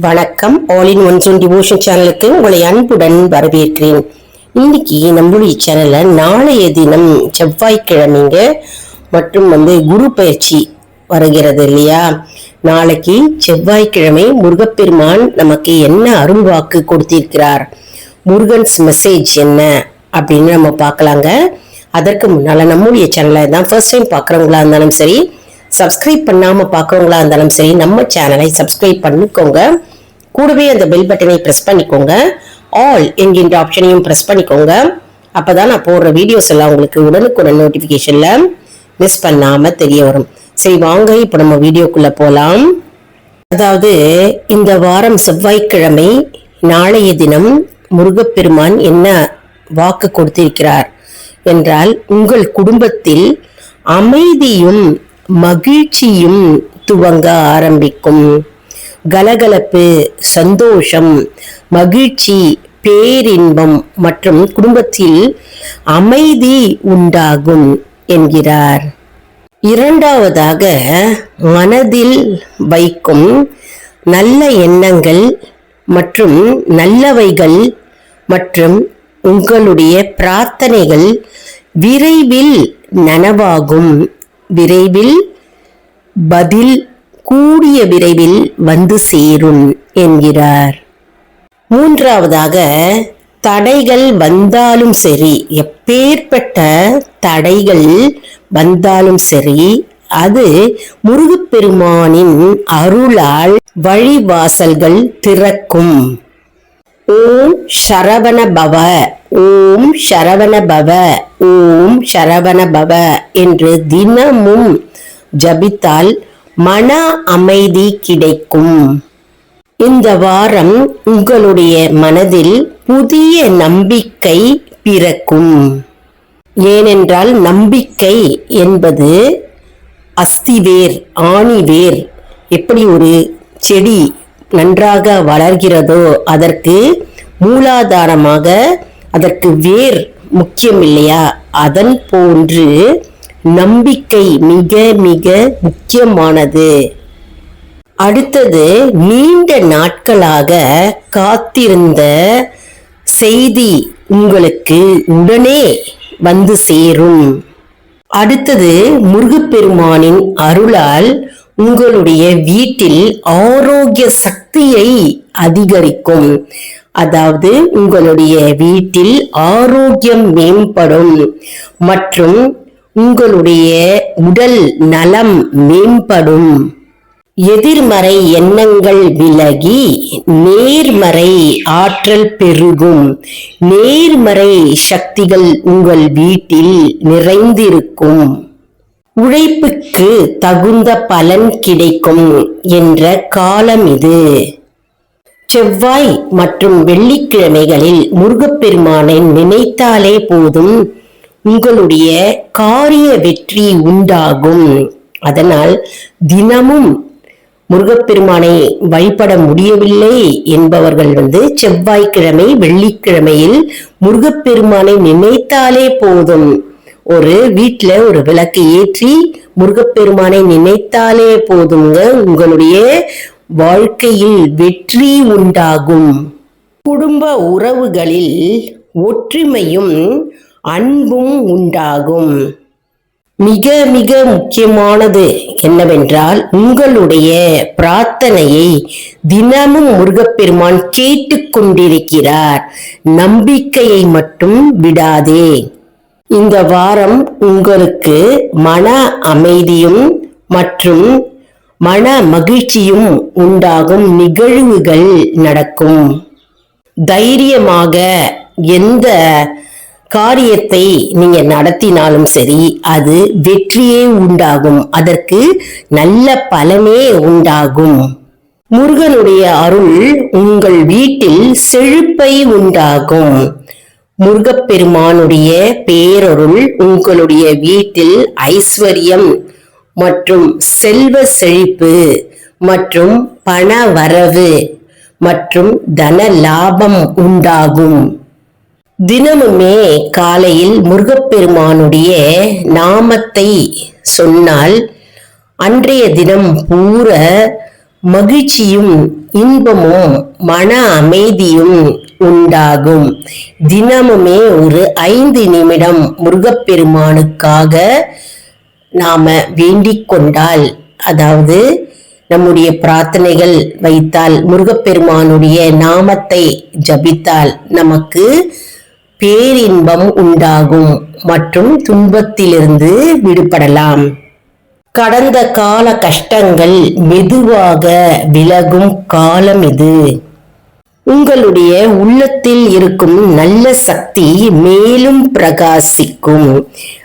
வணக்கம். All in one zone devotion சேனலுக்கு உங்களை அன்புடன் வரவேற்கிறேன். இன்னைக்கு நம்மளுடைய சேனல்ல நாளைய தினம் செவ்வாய்க்கிழமைங்க மற்றும் குரு பயிற்சி வருகிறது இல்லையா. நாளைக்கு செவ்வாய்க்கிழமை முருகப்பெருமான் நமக்கு என்ன அருள் வாக்கு கொடுத்திருக்கிறார், முருகன்ஸ் மெசேஜ் என்ன அப்படின்னு நம்ம பார்க்கலாங்க. அதற்கு முன்னால நம்முடைய சேனலை தான் ஃபர்ஸ்ட் டைம் பார்க்குறவங்களா இருந்தாலும் சரி, சப்ஸ்கிரைப் பண்ணாம பார்க்கறவங்களா இருந்தாலும் சரி, நம்ம சேனலை சப்ஸ்கிரைப் பண்ணிக்கோங்க. கூடவே அந்த பெல் பட்டனை பிரஸ் பண்ணிக்கோங்க. ஆல் என்கின்ற ஆப்ஷனையும் பிரஸ் பண்ணிக்கோங்க. அப்பதான் நான் போடுற வீடியோஸ் எல்லாம் உங்களுக்கு உடனுக்குடன் நோட்டிபிகேஷன்ல மிஸ் பண்ணாம தெரிய வரும். சரி வாங்க, இப்ப நம்ம வீடியோக்குள்ள போலாம். அதாவது இந்த வாரம் செவ்வாய்க்கிழமை நாளைய தினம் முருகப்பெருமான் என்ன வாக்கு கொடுத்திருக்கிறார் என்றால், உங்கள் குடும்பத்தில் அமைதியும் மகிழ்ச்சியும் துவங்க ஆரம்பிக்கும். கலகலப்பு, சந்தோஷம், மகிழ்ச்சி, பேரின்பம் மற்றும் குடும்பத்தில் அமைதி உண்டாகும் என்கிறார். இரண்டாவதாக, மனதில் வைக்கும் நல்ல எண்ணங்கள் மற்றும் நல்லவைகள் மற்றும் உங்களுடைய பிரார்த்தனைகள் விரைவில் நனவாகும். விரைவில் பதில் கூடிய விரைவில் வந்து சேரும் என்கிறார். மூன்றாவதாக, தடைகள் வந்தாலும் சரி, எப்பேற்பட்ட தடைகள் வந்தாலும் சரி, அது முருகப்பெருமானின் அருளால் வழிவாசல்கள் திறக்கும். ஓம் சரவண பவ, ஓம் சரவண பவ, ஓம் சரவண பவ என்று தினமும் ஜபித்தால் மன அமைதி கிடைக்கும். இந்த வாரம் உங்களுடைய மனதில் புதிய நம்பிக்கை பிறக்கும். ஏனென்றால் நம்பிக்கை என்பது அஸ்திவேர், ஆணிவேர். எப்படி ஒரு செடி நன்றாக வளர்கிறதோ அதற்கு மூலாதாரமாக அதற்கு வேர் முக்கியம் இல்லையா, அதன் போன்று நம்பிக்கை மிக மிக முக்கியமானது. அடுத்தது, நீண்ட நாட்களாக காத்திருந்த செய்தி உங்களுக்கு உடனே வந்து சேரும். அடுத்தது, முருகப்பெருமானின் அருளால் உங்களுடைய வீட்டில் ஆரோக்கிய சக்தியை அதிகரிக்கும். அதாவது உங்களுடைய வீட்டில் ஆரோக்கியம் மேம்படும் மற்றும் உங்களுடைய உடல் நலம் மேம்படும். எதிர்மறை எண்ணங்கள் விலகி நேர்மறை ஆற்றல் பெருகும். நேர்மறை சக்திகள் உங்கள் வீட்டில் நிறைந்திருக்கும். உழைப்புக்கு தகுந்த பலன் கிடைக்கும் என்ற காலம் இது. செவ்வாய் மற்றும் வெள்ளிக்கிழமைகளில் முருகப்பெருமானை நினைத்தாலே போதும், உங்களுடைய காரிய வெற்றி உண்டாகும். அதனால் தினமும் முருகப்பெருமானை வழிபட முடியவில்லை என்பவர்கள் செவ்வாய்க்கிழமை வெள்ளிக்கிழமையில் முருகப்பெருமானை நினைத்தாலே போதும். ஒரு வீட்டுல ஒரு விளக்கு ஏற்றி முருகப்பெருமானை நினைத்தாலே போதுங்க, உங்களுடைய வாழ்க்கையில் வெற்றி உண்டாகும். குடும்ப உறவுகளில் ஒற்றுமையும் அன்பும் உண்டாகும். மிக மிக முக்கியமானது என்னவென்றால், உங்களுடைய பிரார்த்தனையை தினமும் முருகப்பெருமான் கேட்டுக்கொண்டிருக்கிறார். நம்பிக்கையை மட்டும் விடாதே. இந்த வாரம் உங்களுக்கு மன அமைதியும் மற்றும் மன மகிழ்ச்சியும் உண்டாகும் நிகழ்வுகள் நடக்கும். தைரியமாக எந்த காரியத்தை நீங்க நடத்தினாலும் சரி, அது வெற்றியே உண்டாகும். அதற்கு நல்ல பலனே உண்டாகும். முருகனுடைய அருள் உங்கள் வீட்டில் செழிப்பை உண்டாகும். முருகப்பெருமானுடைய பேரருள் உங்களுடைய வீட்டில் ஐஸ்வர்யம் மற்றும் செல்வ செழிப்பு மற்றும் பண வரவு மற்றும் தன லாபம் உண்டாகும். தினமுமே காலையில் முருகப்பெருமானுடைய நாமத்தை சொன்னால் அன்றைய தினம் பூர மகிழ்ச்சியும் இன்பமும் மன அமைதியும் உண்டாகும். தினமுமே ஒரு 5 நிமிடம் முருகப்பெருமானுக்காக நாம வேண்டிக் கொண்டால், அதாவது நம்முடைய பிரார்த்தனைகள் வைத்தால், முருகப்பெருமானுடைய நாமத்தை ஜபித்தால் நமக்கு பேரின்பம் உண்டாகும் மற்றும் துன்பத்திலிருந்து விடுபடலாம். கடந்த கால கஷ்டங்கள் மெதுவாக விலகும் காலம் இது. உங்களுடைய உள்ளத்தில் இருக்கும் நல்ல சக்தி மேலும் பிரகாசிக்கும்.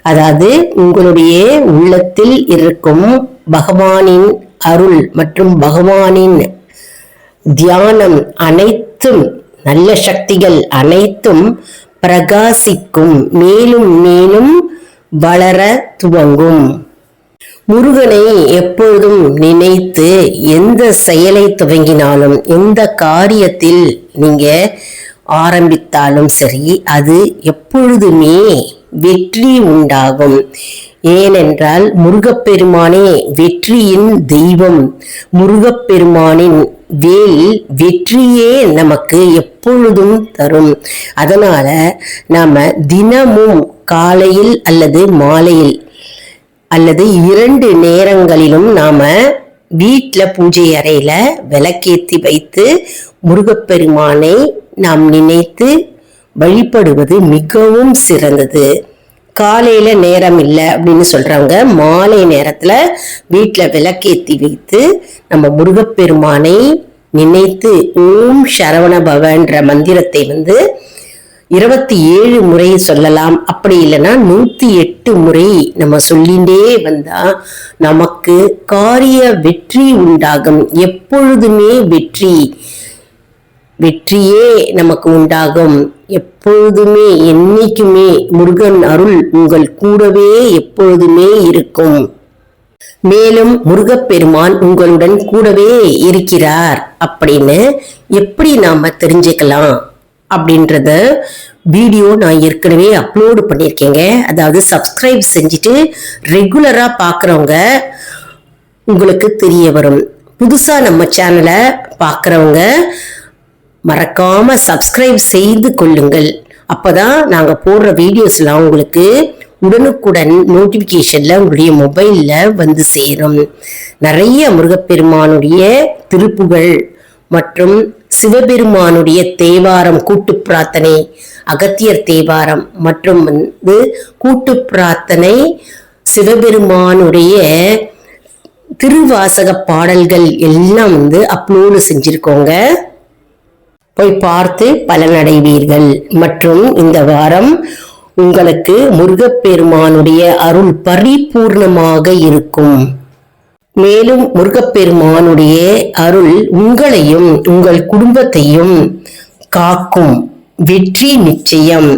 அதாவது உங்களுடைய உள்ளத்தில் இருக்கும் பகவானின் அருள் மற்றும் பகவானின் தியானம் அனைத்தும், நல்ல சக்திகள் அனைத்தும் பிரகாசிக்கும், மேலும் மேலும் வளர துவங்கும். முருகனை எப்பொழுதும் நினைத்து எந்த செயலை துவங்கினாலும், எந்த காரியத்தில் நீங்க ஆரம்பித்தாலும் சரி, அது எப்பொழுதுமே வெற்றி உண்டாகும். ஏனென்றால் முருகப்பெருமானே வெற்றியின் தெய்வம். முருகப்பெருமானின் வேல் வெற்றியே நமக்கு எப்பொழுதும் தரும். அதனால நாம தினமும் காலையில் அல்லது மாலையில் அல்லது 2 நேரங்களிலும் நாம வீட்டுல பூஜை அறையில விளக்கேத்தி வைத்து முருகப்பெருமானை நாம் நினைத்து வழிபடுவது மிகவும் சிறந்தது. காலையில நேரம் இல்லை அப்படின்னு சொல்றாங்க, மாலை நேரத்துல வீட்டுல விளக்கேத்தி வைத்து நம்ம முருகப்பெருமானை நினைத்து ஓம் சரவண பவன்ற மந்திரத்தை 27 முறை சொல்லலாம். அப்படி இல்லைன்னா 108 முறை நம்ம சொல்லிண்டே வந்தா நமக்கு காரிய வெற்றி உண்டாகும். எப்பொழுதுமே வெற்றியே நமக்கு உண்டாகும். எப்பொழுதுமே என்னைக்குமே முருகன் அருள் உங்கள் கூடவே எப்பொழுதுமே இருக்கும். மேலும் முருகப்பெருமான் உங்களுடன் கூடவே இருக்கிறார் அப்படின்னு எப்படி நாம தெரிஞ்சுக்கலாம் அப்படின்றத வீடியோ நான் ஏற்கனவே அப்லோடு பண்ணியிருக்கேங்க. அதாவது சப்ஸ்கிரைப் செஞ்சுட்டு ரெகுலரா பார்க்குறவங்க உங்களுக்கு தெரிய வரும். புதுசா நம்ம சேனலை பார்க்குறவங்க மறக்காம சப்ஸ்கிரைப் செய்து கொள்ளுங்கள். அப்பதான் நாங்க போடுற வீடியோஸ்லாம் உங்களுக்கு உடனுக்குடன் நோட்டிபிகேஷன்ல உங்களுடைய மொபைல்ல சேரும். நிறைய முருகப்பெருமானுடைய திருப்புகழ் மற்றும் சிவபெருமானுடைய தேவாரம் கூட்டு பிரார்த்தனை, அகத்தியர் தேவாரம் மற்றும் கூட்டு பிரார்த்தனை, சிவபெருமானுடைய திருவாசக பாடல்கள் எல்லாம் அப்லோடு செஞ்சிருக்கோங்க. போய் பார்த்து பலனடைவீர்கள். மற்றும் இந்த வாரம் உங்களுக்கு முருகப்பெருமானுடைய அருள் பரிபூர்ணமாக இருக்கும். மேலும் முருகப்பெருமானுடைய அருள் உங்களையும் உங்கள் குடும்பத்தையும் காக்கும். வெற்றி நிச்சயம்.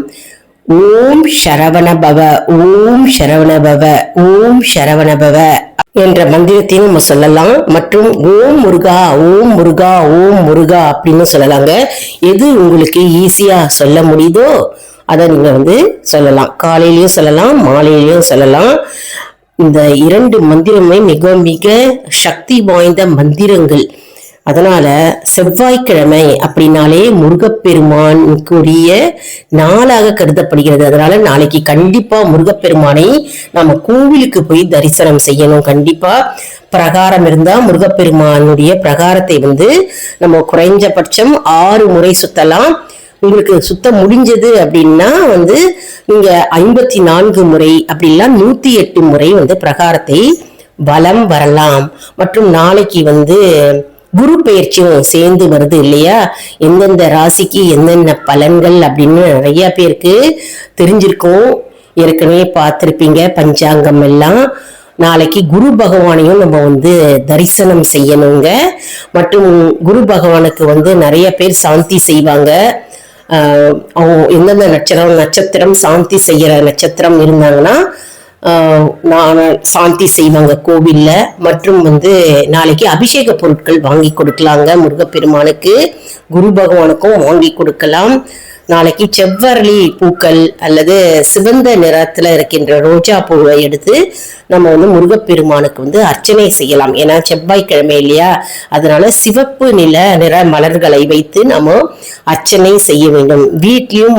ஓம் சரவணபவ, ஓம் சரவணபவ, ஓம் சரவணபவ என்ற மந்திரத்தை நம்ம சொல்லலாம். மற்றும் ஓம் முருகா, ஓம் முருகா, ஓம் முருகா அப்படின்னு சொல்லலாங்க. எது உங்களுக்கு ஈஸியா சொல்ல முடியுதோ அதை நீங்க சொல்லலாம். காலையிலயும் சொல்லலாம், மாலையிலயும் சொல்லலாம். இந்த 2 மந்திரமே மிக மிக சக்தி வாய்ந்த மந்திரங்கள். அதனால செவ்வாய்க்கிழமை அப்படின்னாலே முருகப்பெருமானுக்குரிய நாளாக கருதப்படுகிறது. அதனால நாளைக்கு கண்டிப்பா முருகப்பெருமானை நம்ம கோவிலுக்கு போய் தரிசனம் செய்யணும். கண்டிப்பா பிரகாரம் இருந்தா முருகப்பெருமானுடைய பிரகாரத்தை நம்ம குறைஞ்சபட்சம் 6 முறை சுத்தலாம். உங்களுக்கு சுத்த முடிஞ்சது அப்படின்னா நீங்க 54 முறை அப்படிலாம் 108 முறை பிரகாரத்தை வலம் வரலாம். மற்றும் நாளைக்கு குரு பெயர்ச்சியும் சேர்ந்து வருது இல்லையா? எந்தெந்த ராசிக்கு என்னென்ன பலன்கள் அப்படின்னு நிறைய பேருக்கு தெரிஞ்சிருக்கும். ஏற்கனவே பார்த்திருப்பீங்க பஞ்சாங்கம் எல்லாம். நாளைக்கு குரு பகவானையும் நம்ம தரிசனம் செய்யணுங்க. மற்றும் குரு பகவானுக்கு நிறைய பேர் சாந்தி செய்வாங்க. எந்தெந்த நட்சத்திரம் சாந்தி செய்யற நட்சத்திரம் இருந்தாங்கன்னா சாந்தி செய்வாங்க கோவில்ல. மற்றும் நாளைக்கு அபிஷேக பொருட்கள் வாங்கி கொடுக்கலாங்க. முருகப்பெருமானுக்கு குரு பகவானுக்கும் வாங்கி கொடுக்கலாம். நாளைக்கு செவ்வரளி பூக்கள் அல்லது சிவந்த நிறத்துல இருக்கின்ற ரோஜா பூவை எடுத்து நம்ம வந்து முருகப்பெருமானுக்கு அர்ச்சனை செய்யலாம். ஏன்னா செவ்வாய்க்கிழமை இல்லையா, அதனால சிவப்பு நிற மலர்களை வைத்து நம்ம அர்ச்சனை செய்ய வேண்டும். வீட்லயும்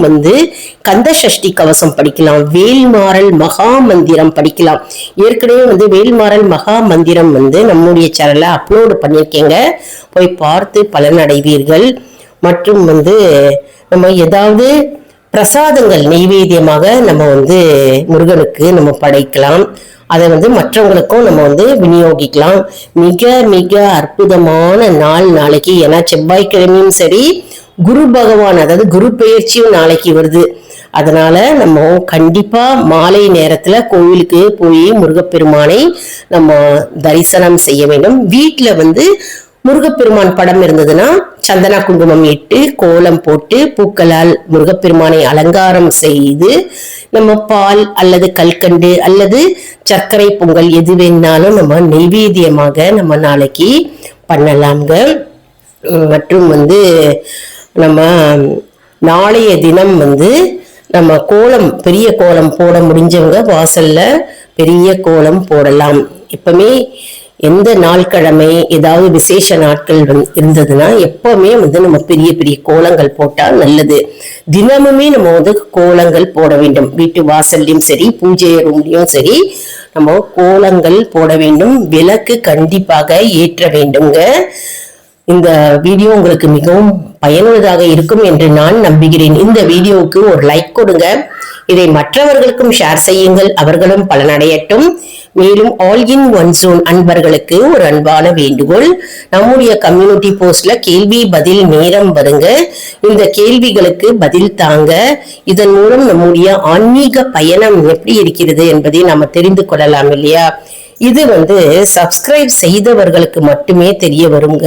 கந்த சஷ்டி கவசம் படிக்கலாம், வேல்மாறல் மகா மந்திரம் படிக்கலாம். ஏற்கனவே வேல்மாறல் மகா மந்திரம் நம்முடைய சேனல்ல அப்லோடு பண்ணியிருக்கேங்க, போய் பார்த்து பலனடைவீர்கள். மற்றும் நம்ம ஏதாவது பிரசாதங்கள் நெய்வேத்தியமாக நம்ம முருகனுக்கு நம்ம படைக்கலாம். அதை மற்றவங்களுக்கும் நம்ம விநியோகிக்கலாம். மிக மிக அற்புதமான நாள் நாளைக்கு. ஏன்னா செவ்வாய்க்கிழமையும் சரி, குரு பகவான் அதாவது குரு பெயர்ச்சியும் நாளைக்கு வருது. அதனால நம்ம கண்டிப்பா மாலை நேரத்துல கோவிலுக்கு போய் முருகப்பெருமானை நம்ம தரிசனம் செய்ய வேண்டும். வீட்டுல முருகப்பெருமான் படம் இருந்ததுன்னா சந்தன குங்குமம் இட்டு கோலம் போட்டு பூக்களால் முருகப்பெருமானை அலங்காரம் செய்து நம்ம பால் அல்லது கல்கண்டு அல்லது சர்க்கரை பொங்கல் எது வேணாலும் நம்ம நெய்வேத்தியமாக நம்ம நாளைக்கு பண்ணலாம்ங்க. மற்றும் நம்ம நாளைய தினம் நம்ம கோலம், பெரிய கோலம் போட முடிஞ்சவங்க வாசல்ல பெரிய கோலம் போடலாம். எப்பவுமே எந்த நாட்கிழமை ஏதாவது விசேஷ நாட்கள் இருந்ததுன்னா எப்பவுமே நம்ம பெரிய பெரிய கோலங்கள் போட்டா நல்லது. தினமுமே நம்ம கோலங்கள் போட வேண்டும். வீட்டு வாசல்லையும் சரி, பூஜை ரூம்லயும் சரி, நம்ம கோலங்கள் போட வேண்டும். விளக்கு கண்டிப்பாக ஏற்ற வேண்டுங்க. இந்த வீடியோ உங்களுக்கு மிகவும் பயனுள்ளதாக இருக்கும் என்று நான் நம்புகிறேன். இந்த வீடியோவுக்கு ஒரு லைக் கொடுங்க. இதை மற்றவர்களுக்கும் ஷேர் செய்யுங்கள், அவர்களும் பலனடையட்டும். மேலும் ஆல் இன் ஒன் ஜோன் அன்பர்களுக்கு ஒரு அன்பான வேண்டுகோள், நம்முடைய கம்யூனிட்டி போஸ்ட்ல கேள்வி பதில் நேரம் வருங்க. இந்த கேள்விகளுக்கு பதில் தாங்க. இதன் மூலம் நம்முடைய ஆன்மீக பயணம் எப்படி இருக்கிறது என்பதை நாம தெரிந்து கொள்ளலாம் இல்லையா. இது சப்ஸ்கிரைப் செய்தவர்களுக்கு மட்டுமே தெரிய வருங்க.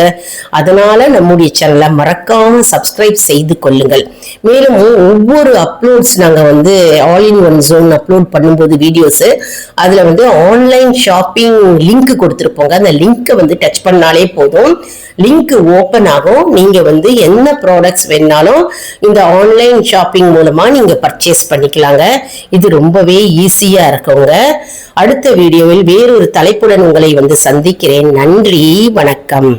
அதனால நம்முடைய சேனலை மறக்காம சப்ஸ்கிரைப் செய்து கொள்ளுங்கள். மேலும் ஒவ்வொரு அப்லோட்ஸ் நாங்க all in one zone upload பண்ணும்போது வீடியோஸ், அதுல ஆன்லைன் ஷாப்பிங் லிங்க் கொடுத்துருப்போங்க. அந்த லிங்கை டச் பண்ணாலே போதும், லிங்க் ஓபன் ஆகும். நீங்க என்ன ப்ராடக்ட்ஸ் வேணாலும் இந்த ஆன்லைன் ஷாப்பிங் மூலமா நீங்க பர்ச்சேஸ் பண்ணிக்கலாங்க. இது ரொம்பவே ஈஸியா இருக்குங்க. அடுத்த வீடியோவில் வேறொரு தலைப்புடன் உங்களை சந்திக்கிறேன். நன்றி, வணக்கம்.